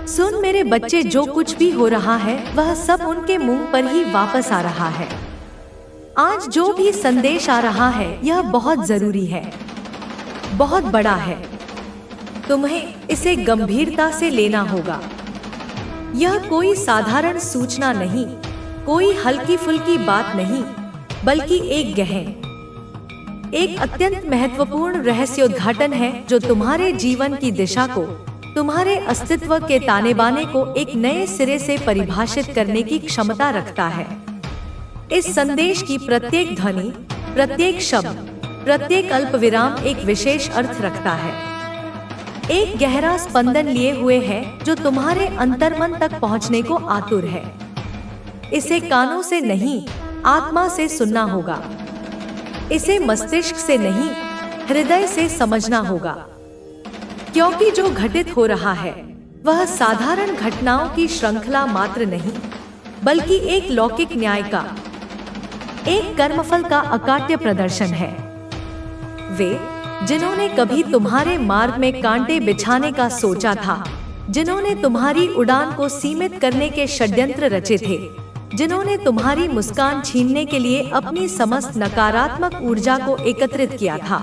सुन मेरे बच्चे, जो कुछ भी हो रहा है वह सब उनके मुंह पर ही वापस आ रहा है। आज जो भी संदेश आ रहा है यह बहुत जरूरी है, बहुत बड़ा है। तुम्हें इसे गंभीरता से लेना होगा। यह कोई साधारण सूचना नहीं, कोई हल्की फुल्की बात नहीं, बल्कि एक गहन, एक अत्यंत महत्वपूर्ण रहस्योद्घाटन है जो तुम्हारे जीवन की दिशा को, तुम्हारे अस्तित्व के ताने बाने को एक नए सिरे से परिभाषित करने की क्षमता रखता है। इस संदेश की प्रत्येक ध्वनि, प्रत्येक शब्द, प्रत्येक अल्पविराम एक विशेष अर्थ रखता है, एक गहरा स्पंदन लिए हुए है जो तुम्हारे अंतर्मन तक पहुंचने को आतुर है। इसे कानों से नहीं, आत्मा से सुनना होगा। इसे मस्तिष्क से नहीं, हृदय से समझना होगा, क्योंकि जो घटित हो रहा है वह साधारण घटनाओं की श्रृंखला मात्र नहीं, बल्कि एक लौकिक न्याय का, एक कर्मफल का अकाट्य प्रदर्शन है। वे जिन्होंने कभी तुम्हारे मार्ग में कांटे बिछाने का सोचा था, जिन्होंने तुम्हारी उड़ान को सीमित करने के षड्यंत्र रचे थे, जिन्होंने तुम्हारी मुस्कान छीनने के लिए अपनी समस्त नकारात्मक ऊर्जा को एकत्रित किया था,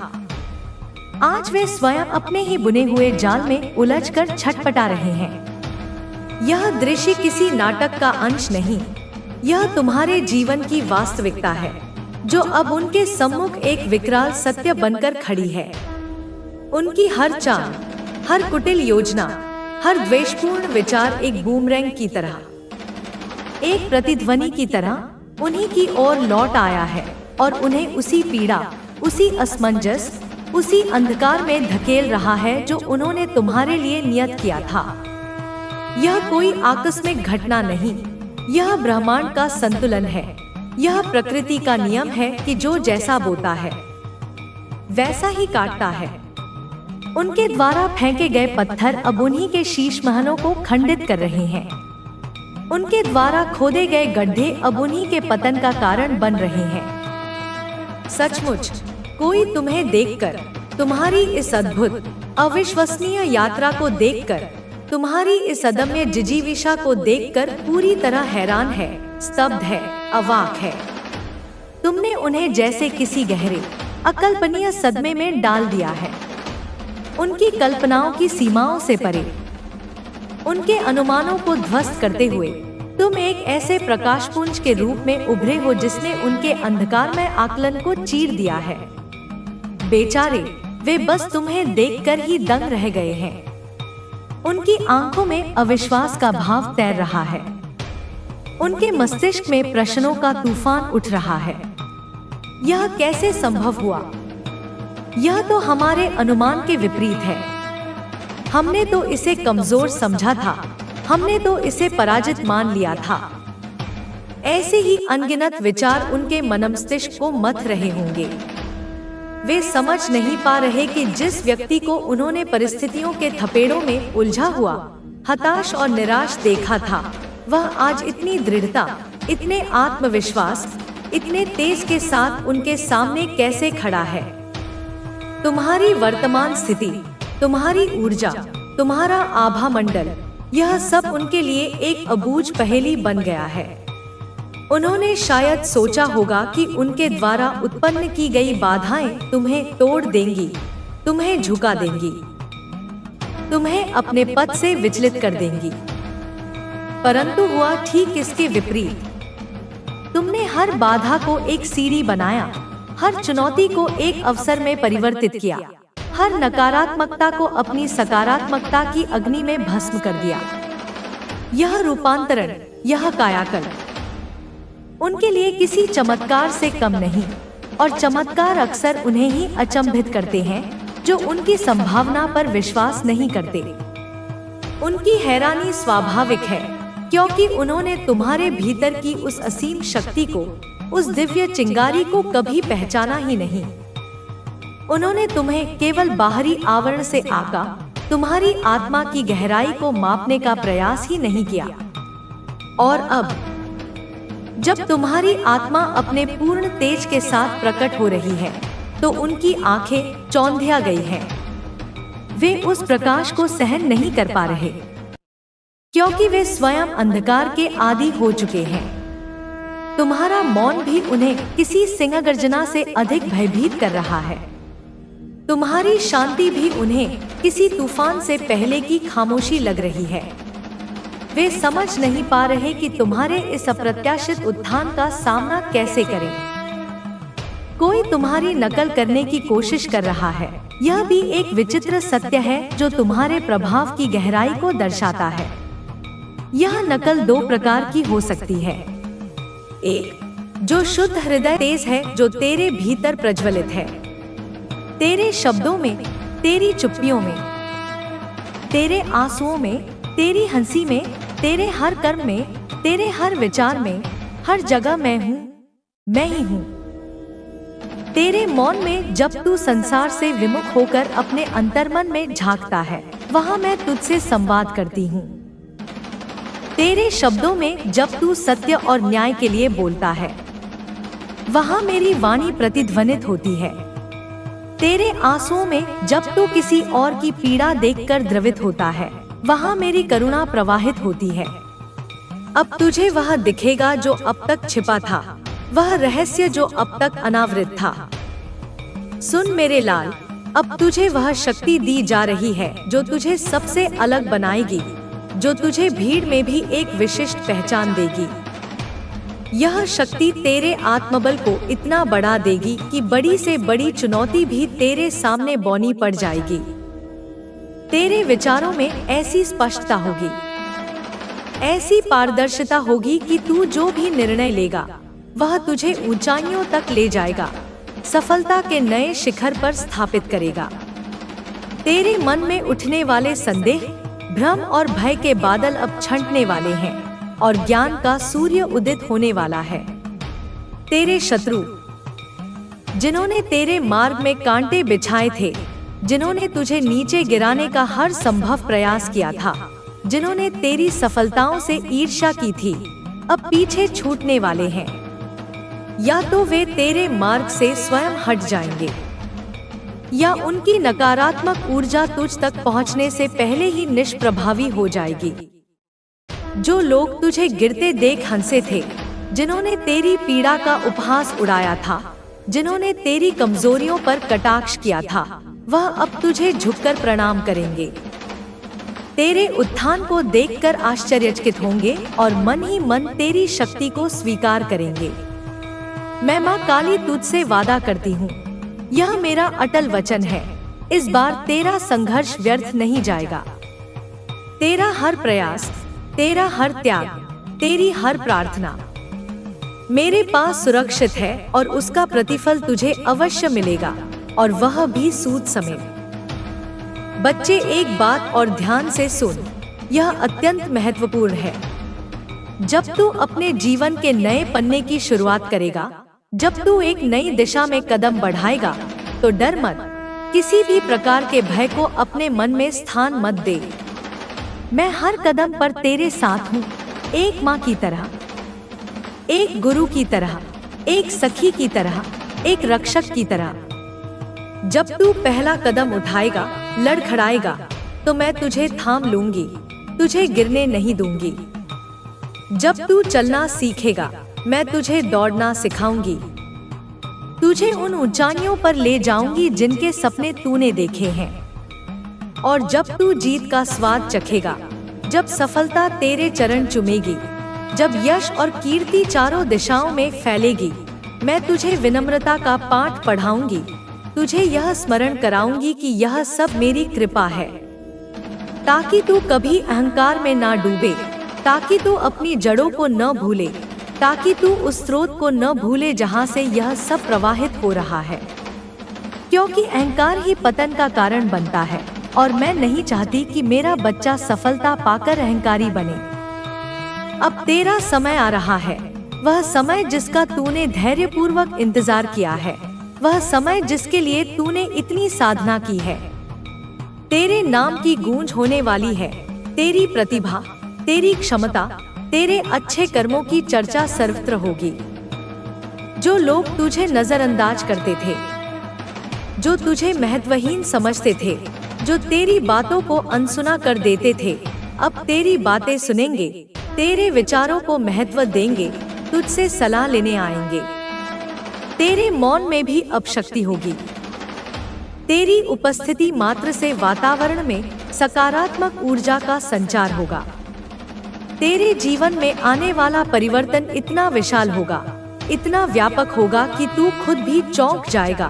आज वे स्वयं अपने ही बुने हुए जाल में उलझकर छटपटा रहे हैं। यह दृश्य किसी नाटक का अंश नहीं, यह तुम्हारे जीवन की वास्तविकता है जो अब उनके सम्मुख एक विकराल सत्य बनकर खड़ी है। उनकी हर चाल, हर कुटिल योजना, हर द्वेषपूर्ण विचार एक बूमरैंग की तरह, एक प्रतिध्वनि की तरह उन्हीं की ओर लौट आया है और उन्हें उसी पीड़ा, उसी असमंजस, उसी अंधकार में धकेल रहा है जो उन्होंने तुम्हारे लिए नियत किया था। यह कोई आकस्मिक घटना नहीं, यह ब्रह्मांड का संतुलन है। यह प्रकृति का नियम है कि जो जैसा बोता है वैसा ही काटता है। उनके द्वारा फेंके गए पत्थर अब उन्हीं के शीश महलों को खंडित कर रहे हैं। उनके द्वारा खोदे गए गड्ढे अब उन्हीं के पतन का कारण बन रहे हैं। सचमुच कोई तुम्हें देखकर, तुम्हारी इस अद्भुत, अविश्वसनीय यात्रा को देखकर, तुम्हारी इस अदम्य जिजीविषा को देखकर पूरी तरह हैरान है, स्तब्ध है, अवाक है। तुमने उन्हें जैसे किसी गहरे, अकल्पनीय सदमे में डाल दिया है। उनकी कल्पनाओं की सीमाओं से परे, उनके अनुमानों को ध्वस्त करते हुए तुम एक ऐसे प्रकाशपुंज के रूप में उभरे हो जिसने उनके अंधकारमय आकलन को चीर दिया है। बेचारे, वे बस तुम्हें देखकर ही दंग रह गए हैं। उनकी आंखों में अविश्वास का भाव तैर रहा है, उनके मस्तिष्क में प्रश्नों का तूफान उठ रहा है। यह कैसे संभव हुआ? यह तो हमारे अनुमान के विपरीत है। हमने तो इसे कमजोर समझा था, हमने तो इसे पराजित मान लिया था। ऐसे ही अनगिनत विचार उनके मनमस्तिष्क को मथ रहे होंगे। वे समझ नहीं पा रहे कि जिस व्यक्ति को उन्होंने परिस्थितियों के थपेड़ों में उलझा हुआ, हताश और निराश देखा था, वह आज इतनी दृढ़ता, इतने आत्मविश्वास, इतने तेज के साथ उनके सामने कैसे खड़ा है। तुम्हारी वर्तमान स्थिति, तुम्हारी ऊर्जा, तुम्हारा आभा मंडल, यह सब उनके लिए एक अबूझ पहेली बन गया है। उन्होंने शायद सोचा होगा कि उनके द्वारा उत्पन्न की गई बाधाएं तुम्हें तोड़ देंगी, तुम्हें झुका देंगी, तुम्हें अपने पद से विचलित कर देंगी। परंतु हुआ ठीक इसके विपरीत। तुमने हर बाधा को एक सीढ़ी बनाया, हर चुनौती को एक अवसर में परिवर्तित किया, हर नकारात्मकता को अपनी सकारात्मकता की अग्नि में भस्म कर दिया। यह रूपांतरण, यह कायाकल्प उनके लिए किसी चमत्कार से कम नहीं, और चमत्कार अक्सर उन्हें ही अचंभित करते हैं जो उनकी संभावना पर विश्वास नहीं करते। उनकी हैरानी स्वाभाविक है, क्योंकि उन्होंने तुम्हारे भीतर की उस असीम शक्ति को, उस दिव्य चिंगारी को कभी पहचाना ही नहीं। उन्होंने तुम्हें केवल बाहरी आवरण से आका, तुम्हारी आत्मा की गहराई को मापने का प्रयास ही नहीं किया। और अब जब तुम्हारी आत्मा अपने पूर्ण तेज के साथ प्रकट हो रही है, तो उनकी आंखें चौंधिया गई हैं। वे उस प्रकाश को सहन नहीं कर पा रहे। क्योंकि वे स्वयं अंधकार के आदी हो चुके हैं। तुम्हारा मौन भी उन्हें किसी सिंहगर्जना से अधिक भयभीत कर रहा है। तुम्हारी शांति भी उन्हें किसी तूफान से पहले की खामोशी लग रही है। वे समझ नहीं पा रहे कि तुम्हारे इस अप्रत्याशित उत्थान का सामना कैसे करें। कोई तुम्हारी नकल करने की कोशिश कर रहा है। यह भी एक विचित्र सत्य है जो तुम्हारे प्रभाव की गहराई को दर्शाता है। यह नकल दो प्रकार की हो सकती है। एक, जो शुद्ध हृदय तेज है, जो तेरे भीतर प्रज्वलित है, तेरे शब्दों में, तेरी चुप्पियों में, तेरे आंसुओं में, तेरी हंसी में, तेरे हर कर्म में, तेरे हर विचार में, हर जगह मैं हूँ, मैं ही हूँ। तेरे मौन में जब तू संसार से विमुख होकर अपने अंतर्मन में झांकता है, वहाँ मैं तुझसे संवाद करती हूँ। तेरे शब्दों में जब तू सत्य और न्याय के लिए बोलता है, वहाँ मेरी वाणी प्रतिध्वनित होती है। तेरे आंसुओं में जब तू किसी और की पीड़ा देखकर द्रवित होता है, वहाँ मेरी करुणा प्रवाहित होती है। अब तुझे वह दिखेगा जो अब तक छिपा था, वह रहस्य जो अब तक अनावृत था। सुन मेरे लाल, अब तुझे वह शक्ति दी जा रही है जो तुझे सबसे अलग बनाएगी, जो तुझे भीड़ में भी एक विशिष्ट पहचान देगी। यह शक्ति तेरे आत्मबल को इतना बढ़ा देगी कि बड़ी से बड़ी चुनौती भी तेरे सामने बौनी पड़ जाएगी। तेरे विचारों में ऐसी स्पष्टता होगी, ऐसी पारदर्शिता होगी कि तू जो भी निर्णय लेगा वह तुझे ऊंचाइयों तक ले जाएगा, सफलता के नए शिखर पर स्थापित करेगा। तेरे मन में उठने वाले संदेह, भ्रम और भय के बादल अब छंटने वाले हैं और ज्ञान का सूर्य उदित होने वाला है। तेरे शत्रु, जिन्होंने तेरे मार्ग में कांटे बिछाए थे, जिन्होंने तुझे नीचे गिराने का हर संभव प्रयास किया था, जिन्होंने तेरी सफलताओं से ईर्ष्या की थी, अब पीछे छूटने वाले हैं। या तो वे तेरे मार्ग से स्वयं हट जाएंगे, या उनकी नकारात्मक ऊर्जा तुझ तक पहुंचने से पहले ही निष्प्रभावी हो जाएगी। जो लोग तुझे गिरते देख हंसे थे, जिन्होंने तेरी पीड़ा का उपहास उड़ाया था, जिन्होंने तेरी कमजोरियों पर कटाक्ष किया था, वह अब तुझे झुककर प्रणाम करेंगे। तेरे उत्थान को देखकर आश्चर्यचकित होंगे और मन ही मन तेरी शक्ति को स्वीकार करेंगे। मैं माँ काली तुझसे वादा करती हूँ, यह मेरा अटल वचन है, इस बार तेरा संघर्ष व्यर्थ नहीं जाएगा। तेरा हर प्रयास, तेरा हर त्याग, तेरी हर प्रार्थना मेरे पास सुरक्षित है और उसका प्रतिफल तुझे अवश्य मिलेगा, और वह भी सूद समेत। बच्चे, एक बात और ध्यान से सुन, यह अत्यंत महत्वपूर्ण है। जब तू अपने जीवन के नए पन्ने की शुरुआत करेगा, जब तू एक नई दिशा में कदम बढ़ाएगा, तो डर मत, किसी भी प्रकार के भय को अपने मन में स्थान मत दे। मैं हर कदम पर तेरे साथ हूँ, एक माँ की तरह, एक गुरु की तरह, एक सखी की तरह, एक रक्षक की तरह। जब तू पहला कदम उठाएगा, लड़खड़ाएगा, तो मैं तुझे थाम लूंगी, तुझे गिरने नहीं दूंगी। जब तू चलना सीखेगा, मैं तुझे दौड़ना सिखाऊंगी, तुझे उन ऊंचाइयों पर ले जाऊंगी जिनके सपने तूने देखे हैं। और जब तू जीत का स्वाद चखेगा, जब सफलता तेरे चरण चूमेगी, जब यश और कीर्ति चारों दिशाओं में फैलेगी, मैं तुझे विनम्रता का पाठ पढ़ाऊंगी, तुझे यह स्मरण कराऊंगी कि यह सब मेरी कृपा है, ताकि तू कभी अहंकार में ना डूबे, ताकि तू अपनी जड़ों को न भूले, ताकि तू उस स्रोत को न भूले जहां से यह सब प्रवाहित हो रहा है। क्योंकि अहंकार ही पतन का कारण बनता है, और मैं नहीं चाहती कि मेरा बच्चा सफलता पाकर अहंकारी बने। अब तेरा समय आ रहा है, वह समय जिसका तूने धैर्यपूर्वक इंतजार किया है, वह समय जिसके लिए तूने इतनी साधना की है। तेरे नाम की गूंज होने वाली है, तेरी प्रतिभा, तेरी क्षमता, तेरे अच्छे कर्मों की चर्चा सर्वत्र होगी। जो लोग तुझे नजरअंदाज करते थे, जो तुझे महत्वहीन समझते थे, जो तेरी बातों को अनसुना कर देते थे, अब तेरी बातें सुनेंगे, तेरे विचारों को महत्व देंगे, तुझसे सलाह लेने आएंगे। तेरे मौन में भी अब शक्ति होगी। तेरी उपस्थिति मात्र से वातावरण में सकारात्मक ऊर्जा का संचार होगा। तेरे जीवन में आने वाला परिवर्तन इतना विशाल होगा, इतना व्यापक होगा कि तू खुद भी चौंक जाएगा।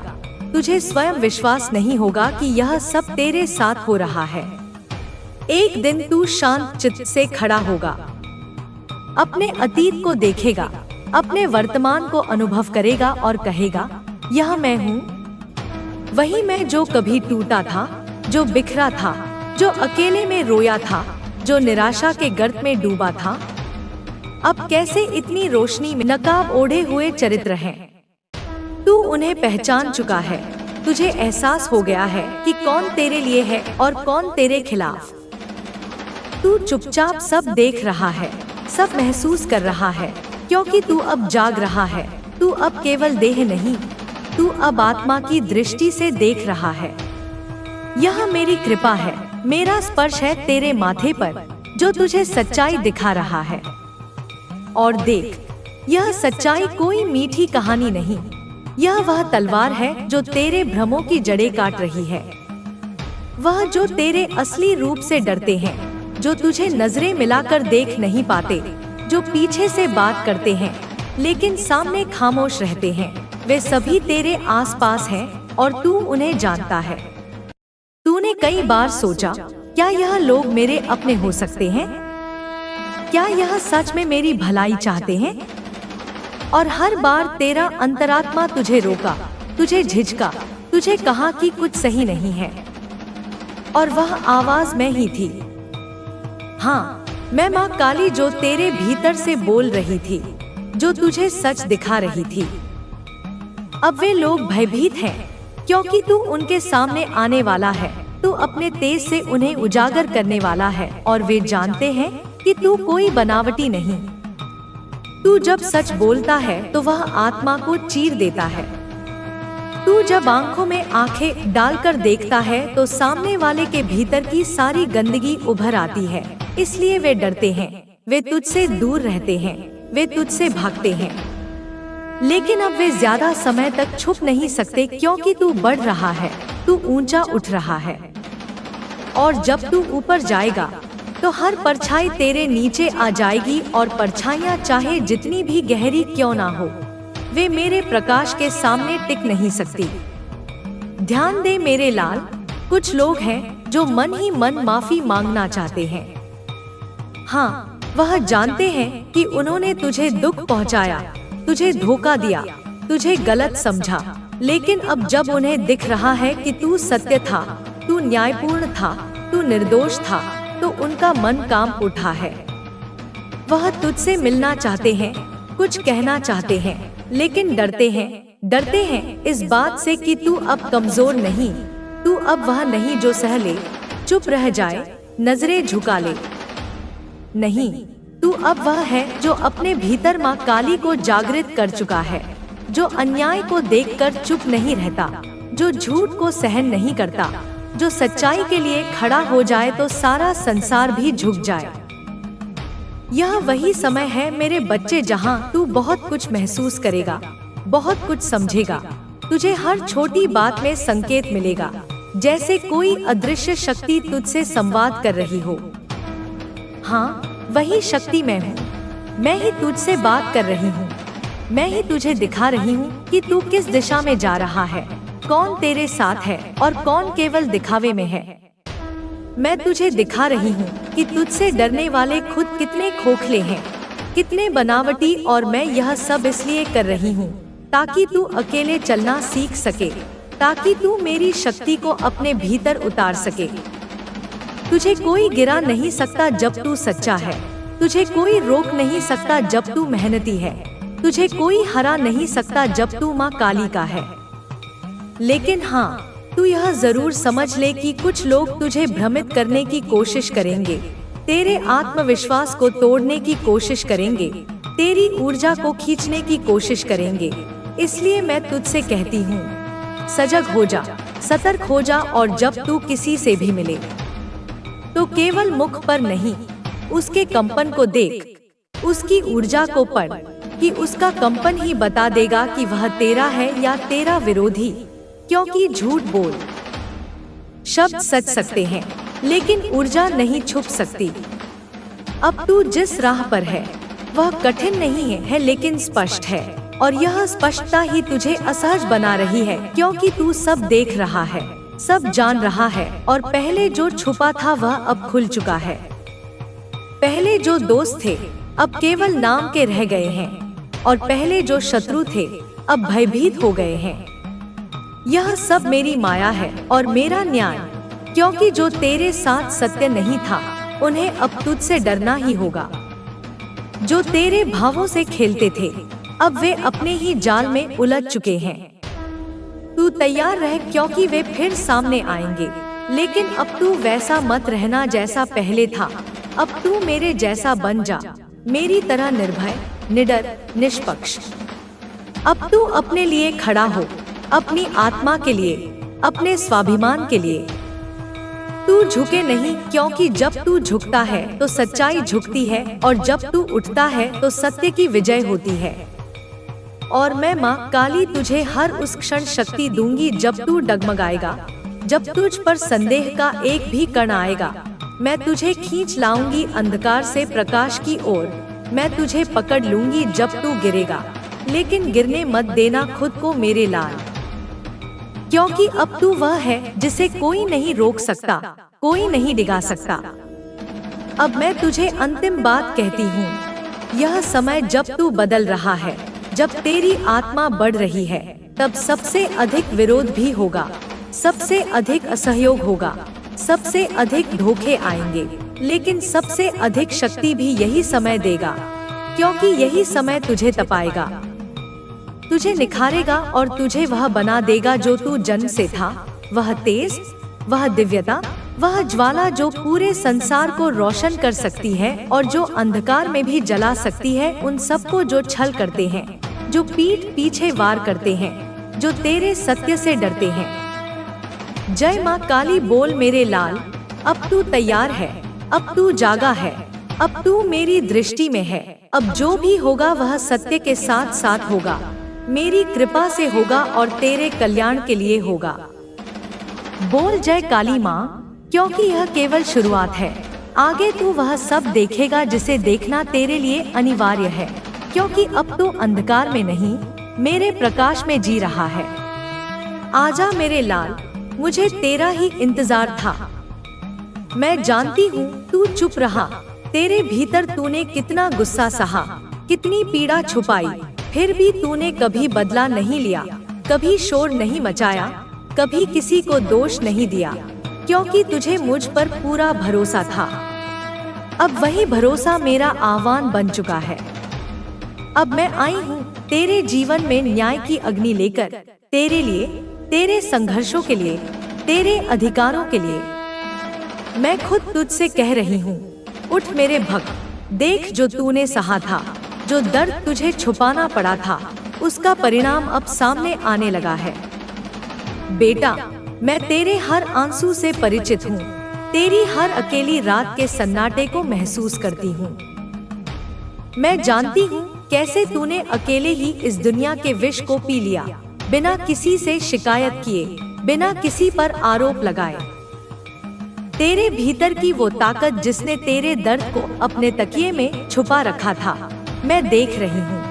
तुझे स्वयं विश्वास नहीं होगा कि यह सब तेरे साथ हो रहा है। एक दिन तू शांत चित्त से खड़ा होगा, अपने अतीत को देखेगा, अपने वर्तमान को अनुभव करेगा और कहेगा, यह मैं हूँ, वही मैं जो कभी टूटा था, जो बिखरा था, जो अकेले में रोया था, जो निराशा के गर्त में डूबा था। अब कैसे इतनी रोशनी में नकाब ओढ़े हुए चरित्र हैं। तू उन्हें पहचान चुका है। तुझे एहसास हो गया है कि कौन तेरे लिए है और कौन तेरे खिलाफ। तू चुपचाप सब देख रहा है, सब महसूस कर रहा है, क्योंकि तू अब जाग रहा है। तू अब केवल देह नहीं, तू अब आत्मा की दृष्टि से देख रहा है। यह मेरी कृपा है, मेरा स्पर्श है तेरे माथे पर, जो तुझे सच्चाई दिखा रहा है। और देख, यह सच्चाई कोई मीठी कहानी नहीं, यह वह तलवार है जो तेरे भ्रमों की जड़ें काट रही है। वह जो तेरे असली रूप से डरते हैं, जो तुझे नजरें मिलाकर देख नहीं पाते, जो पीछे से बात करते हैं लेकिन सामने खामोश रहते हैं, वे सभी तेरे आसपास हैं और तू उन्हें जानता है। तूने कई बार सोचा, क्या यह लोग मेरे अपने हो सकते हैं? क्या यह सच में मेरी भलाई चाहते हैं? और हर बार तेरा अंतरात्मा तुझे रोका, तुझे झिझका, तुझे कहा कि कुछ सही नहीं है। और वह आवाज मैं ही थी। हाँ, मैं माँ काली, जो तेरे भीतर से बोल रही थी, जो तुझे सच दिखा रही थी। अब वे लोग भयभीत हैं, क्योंकि तू उनके सामने आने वाला है। तू अपने तेज से उन्हें उजागर करने वाला है और वे जानते हैं कि तू कोई बनावटी नहीं। तू जब सच बोलता है तो वह आत्मा को चीर देता है। तू जब आंखों में आंखें डालकर देखता है तो सामने वाले के भीतर की सारी गंदगी उभर आती है। इसलिए वे डरते हैं, वे तुझसे दूर रहते हैं, वे तुझसे भागते हैं। लेकिन अब वे ज्यादा समय तक छुप नहीं सकते, क्योंकि तू बढ़ रहा है, तू ऊंचा उठ रहा है। और जब तू ऊपर जाएगा तो हर परछाई तेरे नीचे आ जाएगी, और परछाइयाँ चाहे जितनी भी गहरी क्यों ना हो, वे मेरे प्रकाश के सामने टिक नहीं सकती। ध्यान दे मेरे लाल, कुछ लोग हैं जो मन ही मन माफी मांगना चाहते हैं। हाँ, वह जानते हैं कि उन्होंने तुझे दुख पहुंचाया, तुझे धोखा दिया, तुझे गलत समझा। लेकिन अब जब उन्हें दिख रहा है कि तू सत्य था, तू न्यायपूर्ण था, तू निर्दोष था, तो उनका मन कांप उठा है। वह तुझसे मिलना चाहते हैं, कुछ कहना चाहते हैं, लेकिन डरते हैं इस बात से कि तू अब कमजोर नहीं, तू अब वह नहीं जो सह ले, चुप रह जाए, नजरें झुका ले। नहीं, तू अब वह है जो अपने भीतर माँ काली को जागृत कर चुका है, जो अन्याय को देखकर चुप नहीं रहता, जो झूठ को सहन नहीं करता, जो सच्चाई के लिए खड़ा हो जाए तो सारा संसार भी झुक जाए। यह वही समय है मेरे बच्चे जहाँ तू बहुत कुछ महसूस करेगा, बहुत कुछ समझेगा। तुझे हर छोटी बात में संकेत मिलेगा, जैसे कोई अदृश्य शक्ति तुझसे संवाद कर रही हो। हाँ, वही शक्ति मैं हूँ। मैं ही तुझसे बात कर रही हूँ। मैं ही तुझे दिखा रही हूँ कि तू किस दिशा में जा रहा है, कौन तेरे साथ है और कौन केवल दिखावे में है। मैं तुझे दिखा रही हूँ कि तुझसे डरने वाले खुद कितने खोखले हैं, कितने बनावटी, और मैं यह सब इसलिए कर रही हूँ ताकि तू अकेले चलना सीख सके, ताकि तू मेरी शक्ति को अपने भीतर उतार सके। तुझे कोई गिरा नहीं सकता जब तू सच्चा है, तुझे कोई रोक नहीं सकता जब तू मेहनती है, तुझे कोई हरा नहीं सकता जब तू माँ काली का है। लेकिन हाँ, तू यह जरूर समझ ले कि कुछ लोग तुझे भ्रमित करने की कोशिश करेंगे, तेरे आत्मविश्वास को तोड़ने की कोशिश करेंगे, तेरी ऊर्जा को खींचने की कोशिश करेंगे। इसलिए मैं तुझसे कहती हूँ, सजग हो जा, सतर्क हो जा, और जब तू किसी से भी मिले तो केवल मुख पर नहीं, उसके कंपन को देख, उसकी ऊर्जा को पढ़, कि उसका कंपन ही बता देगा कि वह तेरा है या तेरा विरोधी। क्योंकि झूठ बोल शब्द सच सकते हैं, लेकिन ऊर्जा नहीं छुप सकती। अब तू जिस राह पर है वह कठिन नहीं है लेकिन स्पष्ट है, और यह स्पष्टता ही तुझे असहज बना रही है, क्योंकि तू सब देख रहा है, सब जान रहा है, और पहले जो छुपा था वह अब खुल चुका है। पहले जो दोस्त थे अब केवल नाम के रह गए हैं, और पहले जो शत्रु थे अब भयभीत हो गए हैं। यह सब मेरी माया है और मेरा न्याय, क्योंकि जो तेरे साथ सत्य नहीं था उन्हें अब तुझसे डरना ही होगा। जो तेरे भावों से खेलते थे अब वे अपने ही जाल में उलझ चुके हैं। तू तैयार रह, क्योंकि वे फिर सामने आएंगे, लेकिन अब तू वैसा मत रहना जैसा पहले था। अब तू मेरे जैसा बन जा, मेरी तरह निर्भय, निडर, निष्पक्ष। अब तू अपने लिए खड़ा हो, अपनी आत्मा के लिए, अपने स्वाभिमान के लिए। तू झुके नहीं, क्योंकि जब तू झुकता है तो सच्चाई झुकती है, और जब तू उठता है तो सत्य की विजय होती है। और मैं माँ काली तुझे हर उस क्षण शक्ति दूंगी जब तू डगमगाएगा, जब तुझ पर संदेह का एक भी कण आएगा। मैं तुझे खींच लाऊंगी अंधकार से प्रकाश की ओर, मैं तुझे पकड़ लूंगी जब तू गिरेगा, लेकिन गिरने मत देना खुद को मेरे लाल। क्योंकि अब तू वह है जिसे कोई नहीं रोक सकता, कोई नहीं डिगा सकता। अब मैं तुझे अंतिम बात कहती हूँ, यह समय जब तू बदल रहा है, जब तेरी आत्मा बढ़ रही है, तब सबसे अधिक विरोध भी होगा, सबसे अधिक असहयोग होगा, सबसे अधिक धोखे आएंगे, लेकिन सबसे अधिक शक्ति भी यही समय देगा, क्योंकि यही समय तुझे तपाएगा, तुझे निखारेगा और तुझे वह बना देगा जो तू जन्म से था। वह तेज, वह दिव्यता, वह ज्वाला जो पूरे संसार को रोशन कर सकती है और जो अंधकार में भी जला सकती है उन सबको जो छल करते हैं, जो पीठ पीछे वार करते हैं, जो तेरे सत्य से डरते हैं। जय माँ काली बोल मेरे लाल, अब तू तैयार है, अब तू जागा है, अब तू मेरी दृष्टि में है। अब जो भी होगा वह सत्य के साथ साथ होगा, मेरी कृपा से होगा और तेरे कल्याण के लिए होगा। बोल जय काली माँ, क्योंकि यह केवल शुरुआत है, आगे तू वह सब देखेगा जिसे देखना तेरे लिए अनिवार्य है, क्योंकि अब तू अंधकार में नहीं, मेरे प्रकाश में जी रहा है। आजा मेरे लाल, मुझे तेरा ही इंतजार था। मैं जानती हूँ तू चुप रहा, तेरे भीतर तूने कितना गुस्सा सहा, कितनी पीड़ा छुपाई, फिर भी तूने कभी बदला नहीं लिया, कभी शोर नहीं मचाया, कभी किसी को दोष नहीं दिया, क्योंकि तुझे मुझ पर पूरा भरोसा था। अब वही भरोसा मेरा आह्वान बन चुका है। अब मैं आई हूँ तेरे जीवन में न्याय की अग्नि लेकर, तेरे लिए, तेरे संघर्षों के लिए, तेरे अधिकारों के लिए। मैं खुद तुझसे कह रही हूँ, उठ मेरे भक्त, देख जो तूने सहा था, जो दर्द तुझे छुपाना पड़ा था, उसका परिणाम अब सामने आने लगा है। बेटा, मैं तेरे हर आंसू से परिचित हूँ, तेरी हर अकेली रात के सन्नाटे को महसूस करती हूँ। मैं जानती हूँ कैसे तूने अकेले ही इस दुनिया के विष को पी लिया, बिना किसी से शिकायत किए, बिना किसी पर आरोप लगाए। तेरे भीतर की वो ताकत जिसने तेरे दर्द को अपने तकिए में छुपा रखा था, मैं देख रही हूँ।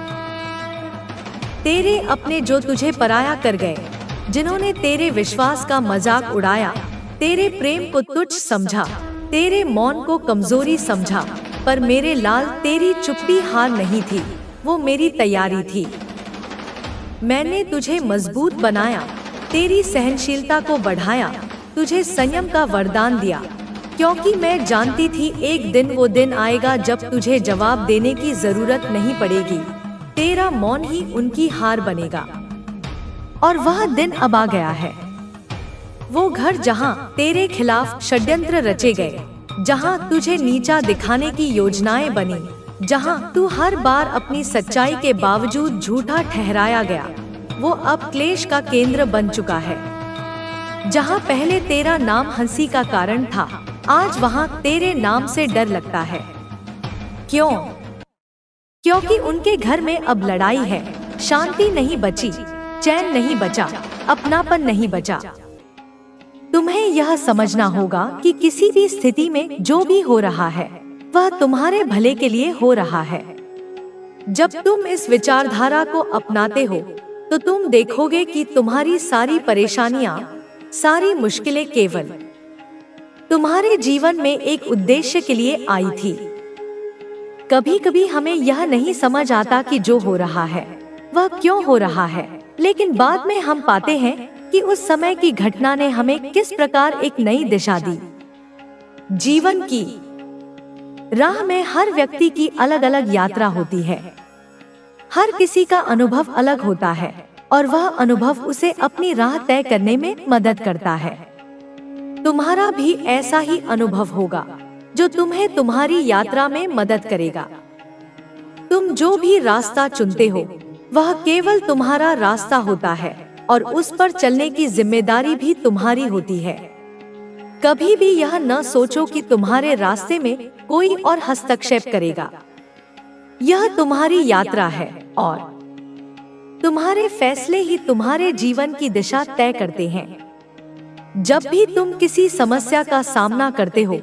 तेरे अपने जो तुझे पराया कर गए, जिन्होंने तेरे विश्वास का मजाक उड़ाया, तेरे प्रेम को तुच्छ समझा, तेरे मौन को कमजोरी समझा, पर मेरे लाल तेरी चुप्पी हार नहीं थी, वो मेरी तैयारी थी। मैंने तुझे मजबूत बनाया, तेरी सहनशीलता को बढ़ाया, तुझे संयम का वरदान दिया, क्योंकि मैं जानती थी एक दिन वो दिन आएगा जब तुझे जवाब देने की जरूरत नहीं पड़ेगी, तेरा मौन ही उनकी हार बनेगा। और वह दिन अब आ गया है। वो घर जहां तेरे खिलाफ षड्यंत्र रचे गए, जहां तुझे नीचा दिखाने की योजनाएं बनी, जहां तू हर बार अपनी सच्चाई के बावजूद झूठा ठहराया गया, वो अब क्लेश का केंद्र बन चुका है। जहां पहले तेरा नाम हंसी का कारण था, आज वहाँ तेरे नाम से डर लगता है। क्यों? क्योंकि उनके घर में अब लड़ाई है, शांति नहीं बची, चैन नहीं बचा, अपनापन नहीं बचा। तुम्हें यह समझना होगा कि किसी भी स्थिति में जो भी हो रहा है वह तुम्हारे भले के लिए हो रहा है। जब तुम इस विचारधारा को अपनाते हो तो तुम देखोगे कि तुम्हारी सारी परेशानियां, सारी मुश्किलें केवल तुम्हारे जीवन में एक उद्देश्य के लिए आई थी। कभी कभी हमें यह नहीं समझ आता कि जो हो रहा है वह क्यों हो रहा है, लेकिन बाद में हम पाते हैं कि उस समय की घटना ने हमें किस प्रकार एक नई दिशा दी। जीवन की राह में हर व्यक्ति की अलग अलग यात्रा होती है। हर किसी का अनुभव अलग होता है और वह अनुभव उसे अपनी राह तय करने में मदद करता है। तुम्हारा भी ऐसा ही अनुभव होगा जो तुम्हें तुम्हारी यात्रा में मदद करेगा। तुम जो भी रास्ता चुनते हो वह केवल तुम्हारा रास्ता होता है और उस पर चलने की जिम्मेदारी भी तुम्हारी होती है। कभी भी यह न सोचो कि तुम्हारे रास्ते में कोई और हस्तक्षेप करेगा। यह तुम्हारी यात्रा है और तुम्हारे फैसले ही तुम्हारे जीवन की दिशा तय करते हैं। जब भी तुम किसी समस्या का सामना करते हो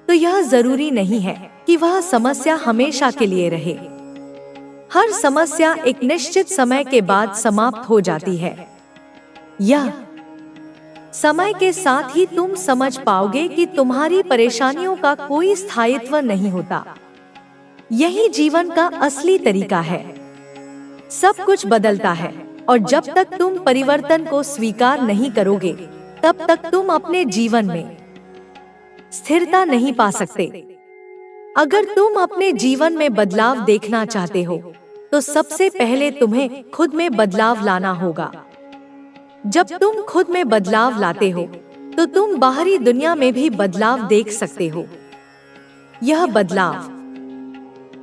तो यह जरूरी नहीं है कि वह समस्या हमेशा के लिए रहे। हर समस्या एक निश्चित समय के बाद समाप्त हो जाती है। यह समय के साथ ही तुम समझ पाओगे कि तुम्हारी परेशानियों का कोई स्थायित्व नहीं होता। यही जीवन का असली तरीका है। सब कुछ बदलता है और जब तक तुम परिवर्तन को स्वीकार नहीं करोगे तब तक तुम अपने जीवन में स्थिरता नहीं पा सकते। अगर तुम अपने जीवन में बदलाव देखना चाहते हो तो सबसे पहले तुम्हें खुद में बदलाव लाना होगा। जब तुम खुद में बदलाव लाते हो तो तुम बाहरी दुनिया में भी बदलाव देख सकते हो। यह बदलाव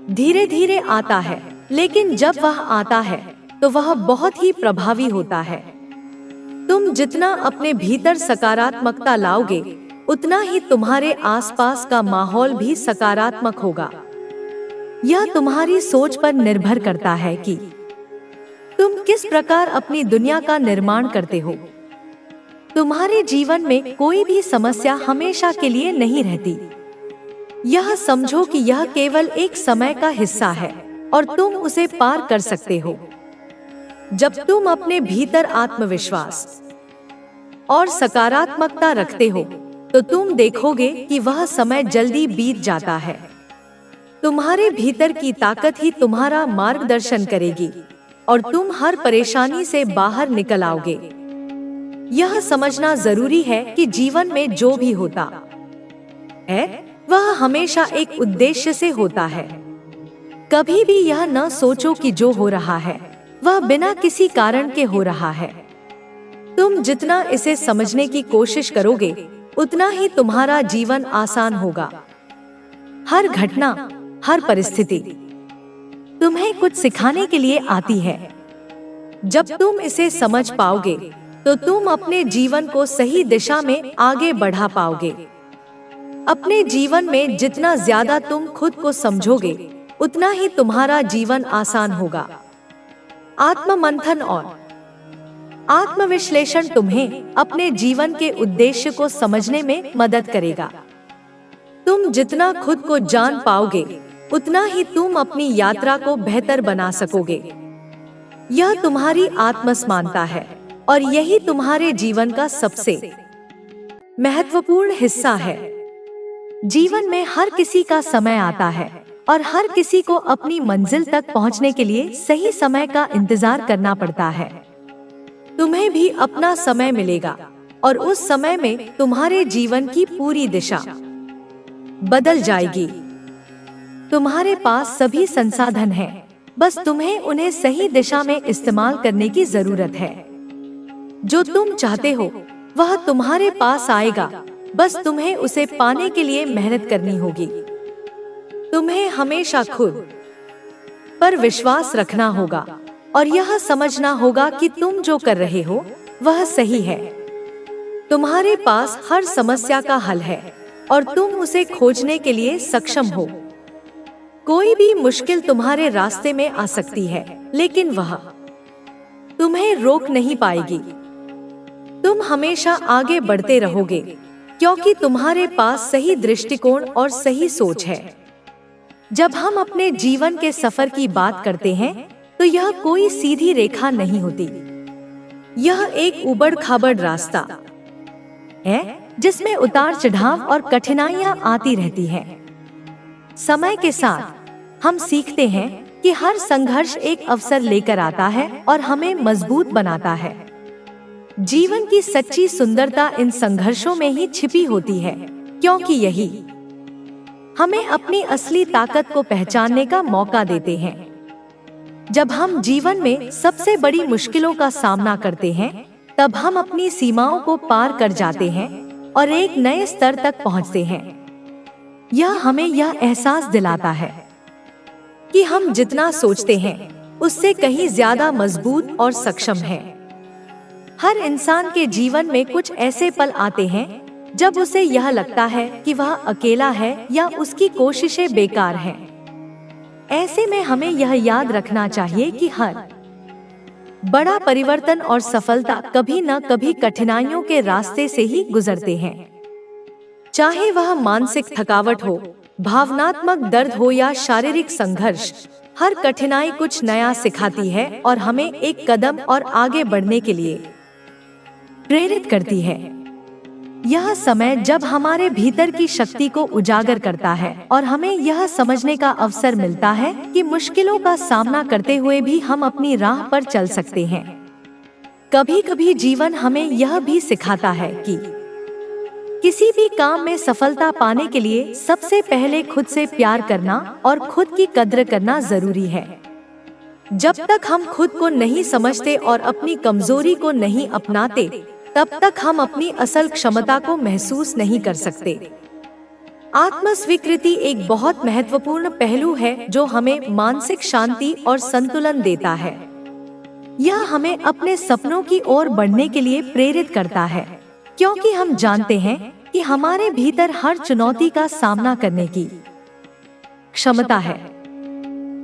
धीरे धीरे आता है, लेकिन जब वह आता है तो वह बहुत ही प्रभावी होता है। तुम जितना अपने भीतर सकारात्मकता लाओगे उतना ही तुम्हारे आसपास का माहौल भी सकारात्मक होगा। यह तुम्हारी सोच पर निर्भर करता है कि तुम किस प्रकार अपनी दुनिया का निर्माण करते हो। तुम्हारे जीवन में कोई भी समस्या हमेशा के लिए नहीं रहती। यह समझो कि यह केवल एक समय का हिस्सा है और तुम उसे पार कर सकते हो। जब तुम अपने भीतर आत्मविश्वास और सकारात्मकता रखते हो तो तुम देखोगे कि वह समय जल्दी बीत जाता है। तुम्हारे भीतर की ताकत ही तुम्हारा मार्गदर्शन करेगी और तुम हर परेशानी से बाहर निकल आओगे। यह समझना जरूरी है कि जीवन में जो भी होता है वह हमेशा एक उद्देश्य से होता है। कभी भी यह न सोचो कि जो हो रहा है वह बिना किसी कारण के हो रहा है। तुम जितना इसे समझने की कोशिश करोगे उतना ही तुम्हारा जीवन आसान होगा। हर घटना, हर परिस्थिति तुम्हें कुछ सिखाने के लिए आती है। जब तुम इसे समझ पाओगे तो तुम अपने जीवन को सही दिशा में आगे बढ़ा पाओगे। अपने जीवन में जितना ज्यादा तुम खुद को समझोगे उतना ही तुम्हारा जीवन आसान होगा। आत्ममंथन और आत्मविश्लेषण तुम्हें अपने जीवन के उद्देश्य को समझने में मदद करेगा। तुम जितना खुद को जान पाओगे उतना ही तुम अपनी यात्रा को बेहतर बना सकोगे। यह तुम्हारी आत्मसमानता है और यही तुम्हारे जीवन का सबसे महत्वपूर्ण हिस्सा है। जीवन में हर किसी का समय आता है और हर किसी को अपनी मंजिल तक पहुंचने के लिए सही समय का इंतजार करना पड़ता है। तुम्हें भी अपना समय मिलेगा और उस समय में तुम्हारे जीवन की पूरी दिशा बदल जाएगी। तुम्हारे पास सभी संसाधन हैं, बस तुम्हें उन्हें सही दिशा में इस्तेमाल करने की जरूरत है। जो तुम चाहते हो वह तुम्हारे पास आएगा, बस तुम्हें उसे पाने के लिए मेहनत करनी होगी। तुम्हें हमेशा खुद पर विश्वास रखना होगा और यह समझना होगा कि तुम जो कर रहे हो वह सही है। तुम्हारे पास हर समस्या का हल है, और तुम उसे खोजने के लिए सक्षम हो। कोई भी मुश्किल तुम्हारे रास्ते में आ सकती है, लेकिन वह तुम्हें रोक नहीं पाएगी। तुम हमेशा आगे बढ़ते रहोगे, क्योंकि तुम्हारे पास सही दृष्टिकोण और सही सोच है। जब हम अपने जीवन के सफर की बात करते हैं, तो यह कोई सीधी रेखा नहीं होती। यह एक उबड़-खाबड़ रास्ता है, जिसमें उतार चढ़ाव और कठिनाइयां आती रहती हैं। समय के साथ हम सीखते हैं कि हर संघर्ष एक अवसर लेकर आता है और हमें मजबूत बनाता है। जीवन की सच्ची सुंदरता इन संघर्षों में ही छिपी होती है, क्योंकि यही हमें अपनी असली ताकत को पहचानने का मौका देते हैं। जब हम जीवन में सबसे बड़ी मुश्किलों का सामना करते हैं, तब हम अपनी सीमाओं को पार कर जाते हैं और एक नए स्तर तक पहुंचते हैं। यह हमें यह एहसास दिलाता है कि हम जितना सोचते हैं, उससे कहीं ज्यादा मजबूत और सक्षम हैं। हर इंसान के जीवन में कुछ ऐसे पल आते हैं जब उसे यह लगता है कि वह अकेला है या उसकी कोशिशें बेकार हैं। ऐसे में हमें यह याद रखना चाहिए कि हर बड़ा परिवर्तन और सफलता कभी न कभी कठिनाइयों के रास्ते से ही गुजरते हैं। चाहे वह मानसिक थकावट हो, भावनात्मक दर्द हो या शारीरिक संघर्ष, हर कठिनाई कुछ नया सिखाती है और हमें एक कदम और आगे बढ़ने के लिए प्रेरित करती है। यह समय जब हमारे भीतर की शक्ति को उजागर करता है और हमें यह समझने का अवसर मिलता है कि मुश्किलों का सामना करते हुए भी हम अपनी राह पर चल सकते हैं। कभी कभी जीवन हमें यह भी सिखाता है कि किसी भी काम में सफलता पाने के लिए सबसे पहले खुद से प्यार करना और खुद की कद्र करना जरूरी है। जब तक हम खुद को नहीं समझते और अपनी कमजोरी को नहीं अपनाते, तब तक हम अपनी असल क्षमता को महसूस नहीं कर सकते। आत्म स्वीकृति एक बहुत महत्वपूर्ण पहलू है जो हमें मानसिक शांति और संतुलन देता है। यह हमें अपने सपनों की ओर बढ़ने के लिए प्रेरित करता है, क्योंकि हम जानते हैं कि हमारे भीतर हर चुनौती का सामना करने की क्षमता है।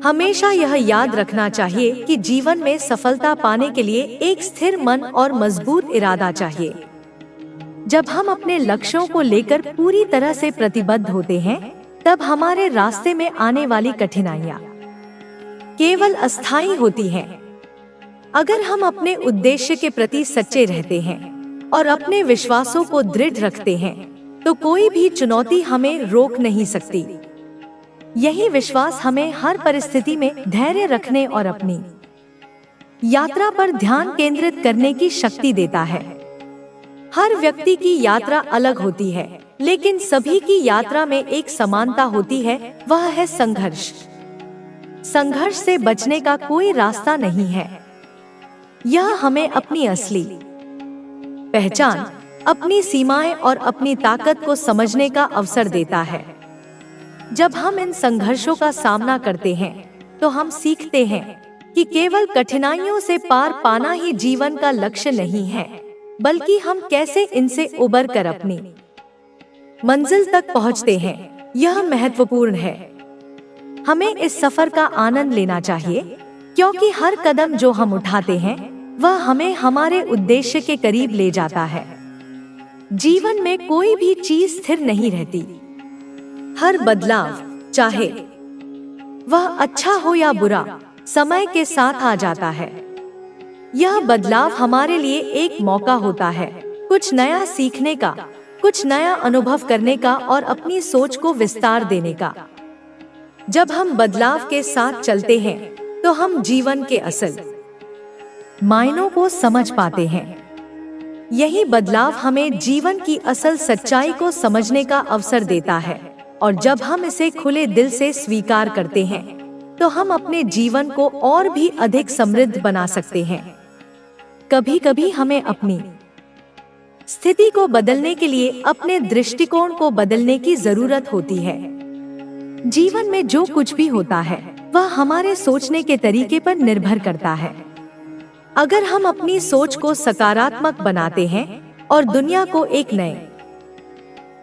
हमेशा यह याद रखना चाहिए कि जीवन में सफलता पाने के लिए एक स्थिर मन और मजबूत इरादा चाहिए। जब हम अपने लक्ष्यों को लेकर पूरी तरह से प्रतिबद्ध होते हैं, तब हमारे रास्ते में आने वाली कठिनाइयां केवल अस्थायी होती हैं। अगर हम अपने उद्देश्य के प्रति सच्चे रहते हैं और अपने विश्वासों को दृढ़ रखते हैं, तो कोई भी चुनौती हमें रोक नहीं सकती। यही विश्वास हमें हर परिस्थिति में धैर्य रखने और अपनी यात्रा पर ध्यान केंद्रित करने की शक्ति देता है। हर व्यक्ति की यात्रा अलग होती है, लेकिन सभी की यात्रा में एक समानता होती है, वह है संघर्ष। संघर्ष से बचने का कोई रास्ता नहीं है। यह हमें अपनी असली पहचान, अपनी सीमाएं और अपनी ताकत को समझने का अवसर देता है। जब हम इन संघर्षों का सामना करते हैं, तो हम सीखते हैं कि केवल कठिनाइयों से पार पाना ही जीवन का लक्ष्य नहीं है, बल्कि हम कैसे इनसे उबर कर अपनी मंजिल तक पहुंचते हैं, यह महत्वपूर्ण है। हमें इस सफर का आनंद लेना चाहिए, क्योंकि हर कदम जो हम उठाते हैं, वह हमें हमारे उद्देश्य के करीब ले जाता है। जीवन में कोई भी चीज स्थिर नहीं रहती। हर बदलाव, चाहे वह अच्छा हो या बुरा, समय के साथ आ जाता है। यह बदलाव हमारे लिए एक मौका होता है, कुछ नया सीखने का, कुछ नया अनुभव करने का और अपनी सोच को विस्तार देने का। जब हम बदलाव के साथ चलते हैं, तो हम जीवन के असल मायनों को समझ पाते हैं। यही बदलाव हमें जीवन की असल सच्चाई को समझने का अवसर देता है, और जब हम इसे खुले दिल से स्वीकार करते हैं, तो हम अपने जीवन को और भी अधिक समृद्ध बना सकते हैं। कभी कभी हमें अपनी स्थिति को बदलने के लिए अपने दृष्टिकोण को बदलने की जरूरत होती है। जीवन में जो कुछ भी होता है, वह हमारे सोचने के तरीके पर निर्भर करता है। अगर हम अपनी सोच को सकारात्मक बनाते हैं और दुनिया को एक नए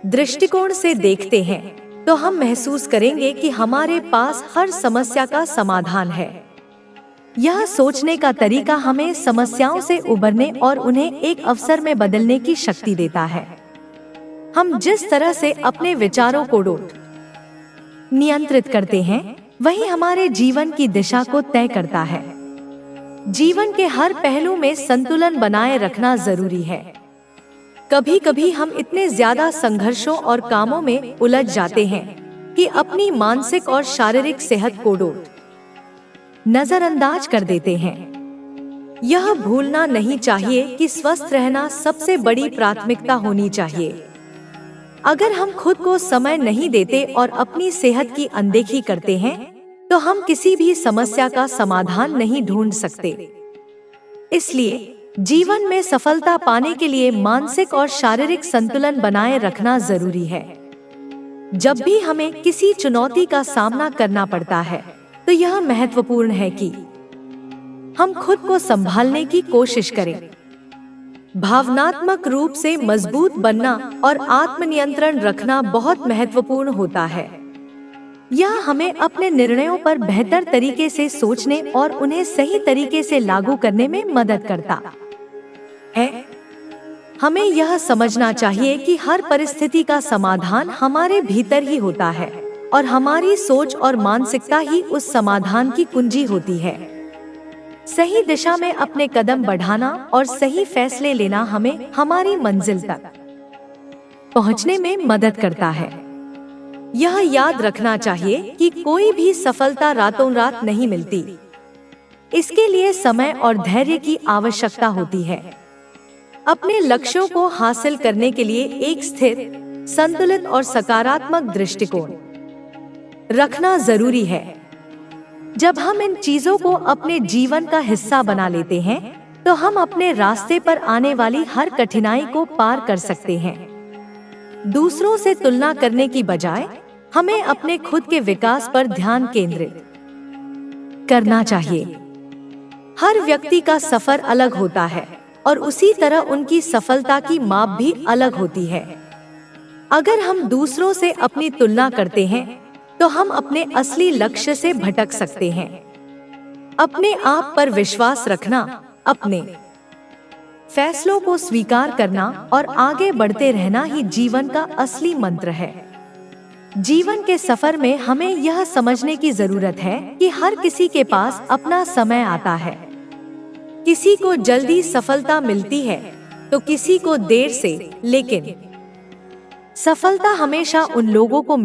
दृष्टिकोण से देखते हैं तो हम महसूस करेंगे कि हमारे पास हर समस्या का समाधान है। यह सोचने का तरीका हमें समस्याओं से उबरने और उन्हें एक अवसर में बदलने की शक्ति देता है। हम जिस तरह से अपने विचारों को नियंत्रित करते हैं, वही हमारे जीवन की दिशा को तय करता है। जीवन के हर पहलू में संतुलन बनाए रखना जरूरी है। कभी कभी हम इतने ज्यादा संघर्षों और कामों में उलझ जाते हैं कि अपनी मानसिक और शारीरिक सेहत को नजरअंदाज कर देते हैं। यह भूलना नहीं चाहिए कि स्वस्थ रहना सबसे बड़ी प्राथमिकता होनी चाहिए। अगर हम खुद को समय नहीं देते और अपनी सेहत की अनदेखी करते हैं, तो हम किसी भी समस्या का समाधान नहीं ढूंढ सकते। इसलिए जीवन में सफलता पाने के लिए मानसिक और शारीरिक संतुलन बनाए रखना जरूरी है। जब भी हमें किसी चुनौती का सामना करना पड़ता है, तो यह महत्वपूर्ण है कि हम खुद को संभालने की कोशिश करें। भावनात्मक रूप से मजबूत बनना और आत्मनियंत्रण रखना बहुत महत्वपूर्ण होता है। यह हमें अपने निर्णयों पर बेहतर तरीके से सोचने और उन्हें सही तरीके से लागू करने में मदद करता है। हमें यह समझना चाहिए कि हर परिस्थिति का समाधान हमारे भीतर ही होता है और हमारी सोच और मानसिकता ही उस समाधान की कुंजी होती है। सही दिशा में अपने कदम बढ़ाना और सही फैसले लेना हमें हमारी मंजिल तक पहुंचने में मदद करता है। यह याद रखना चाहिए कि कोई भी सफलता रातों रात नहीं मिलती। इसके लिए समय और धैर्य की आवश्यकता होती है। अपने लक्ष्यों को हासिल करने के लिए एक स्थिर, संतुलित और सकारात्मक दृष्टिकोण रखना जरूरी है। जब हम इन चीजों को अपने जीवन का हिस्सा बना लेते हैं, तो हम अपने रास्ते पर आने वाली हर कठिनाई को पार कर सकते हैं। दूसरों से तुलना करने की बजाय हमें अपने खुद के विकास पर ध्यान केंद्रित करना चाहिए। हर व्यक्ति का सफर अलग होता है और उसी तरह उनकी सफलता की माप भी अलग होती है। अगर हम दूसरों से अपनी तुलना करते हैं, तो हम अपने असली लक्ष्य से भटक सकते हैं। अपने आप पर विश्वास रखना, अपने फैसलों को स्वीकार करना और आगे बढ़ते रहना ही जीवन का असली मंत्र है। जीवन के सफर में हमें यह समझने की जरूरत है कि हर किसी के पास अपना समय आता है। किसी को जल्दी सफलता मिलती है, तो किसी को देर से, लेकिन सफलता हमेशा उन लोगों को